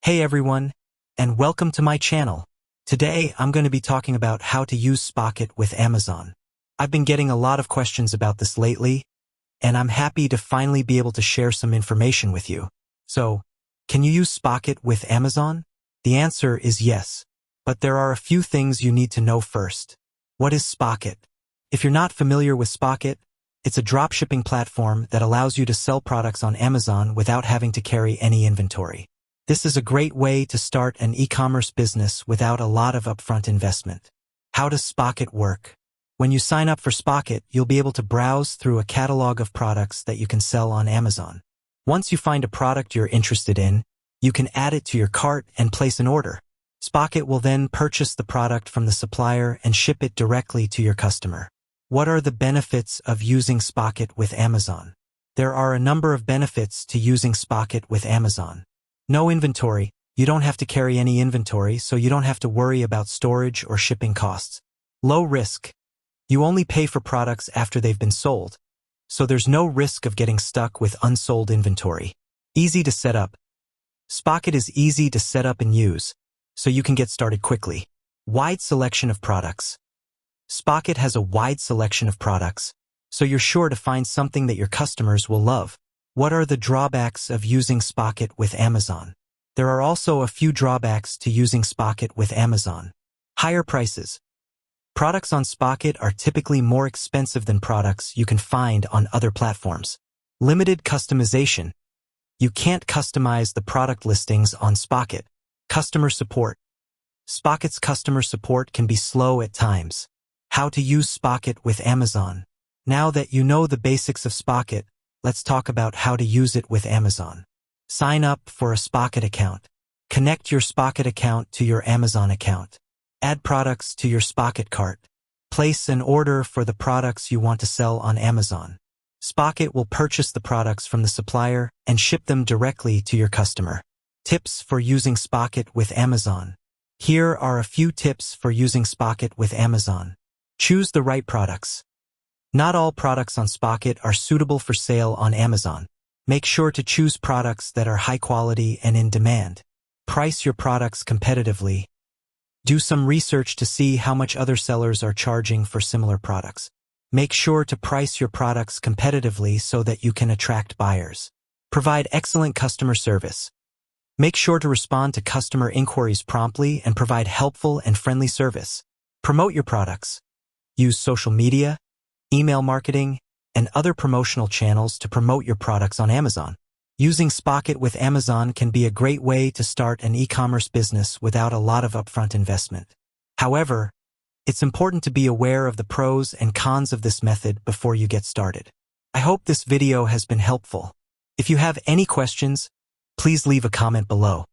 Hey everyone, and welcome to my channel. Today, I'm going to be talking about how to use Spocket with Amazon. I've been getting a lot of questions about this lately, and I'm happy to finally be able to share some information with you. So, can you use Spocket with Amazon? The answer is yes, but there are a few things you need to know first. What is Spocket? If you're not familiar with Spocket, it's a dropshipping platform that allows you to sell products on Amazon without having to carry any inventory. This is a great way to start an e-commerce business without a lot of upfront investment. How does Spocket work? When you sign up for Spocket, you'll be able to browse through a catalog of products that you can sell on Amazon. Once you find a product you're interested in, you can add it to your cart and place an order. Spocket will then purchase the product from the supplier and ship it directly to your customer. What are the benefits of using Spocket with Amazon? There are a number of benefits to using Spocket with Amazon. No inventory. You don't have to carry any inventory, so you don't have to worry about storage or shipping costs. Low risk. You only pay for products after they've been sold, so there's no risk of getting stuck with unsold inventory. Easy to set up. Spocket is easy to set up and use, so you can get started quickly. Wide selection of products. Spocket has a wide selection of products, so you're sure to find something that your customers will love. What are the drawbacks of using Spocket with Amazon? There are also a few drawbacks to using Spocket with Amazon. Higher prices. Products on Spocket are typically more expensive than products you can find on other platforms. Limited customization. You can't customize the product listings on Spocket. Customer support. Spocket's customer support can be slow at times. How to use Spocket with Amazon. Now that you know the basics of Spocket, let's talk about how to use it with Amazon. Sign up for a Spocket account. Connect your Spocket account to your Amazon account. Add products to your Spocket cart. Place an order for the products you want to sell on Amazon. Spocket will purchase the products from the supplier and ship them directly to your customer. Tips for using Spocket with Amazon. Here are a few tips for using Spocket with Amazon. Choose the right products. Not all products on Spocket are suitable for sale on Amazon. Make sure to choose products that are high quality and in demand. Price your products competitively. Do some research to see how much other sellers are charging for similar products. Make sure to price your products competitively so that you can attract buyers. Provide excellent customer service. Make sure to respond to customer inquiries promptly and provide helpful and friendly service. Promote your products. Use social media, email marketing, and other promotional channels to promote your products on Amazon. Using Spocket with Amazon can be a great way to start an e-commerce business without a lot of upfront investment. However, it's important to be aware of the pros and cons of this method before you get started. I hope this video has been helpful. If you have any questions, please leave a comment below.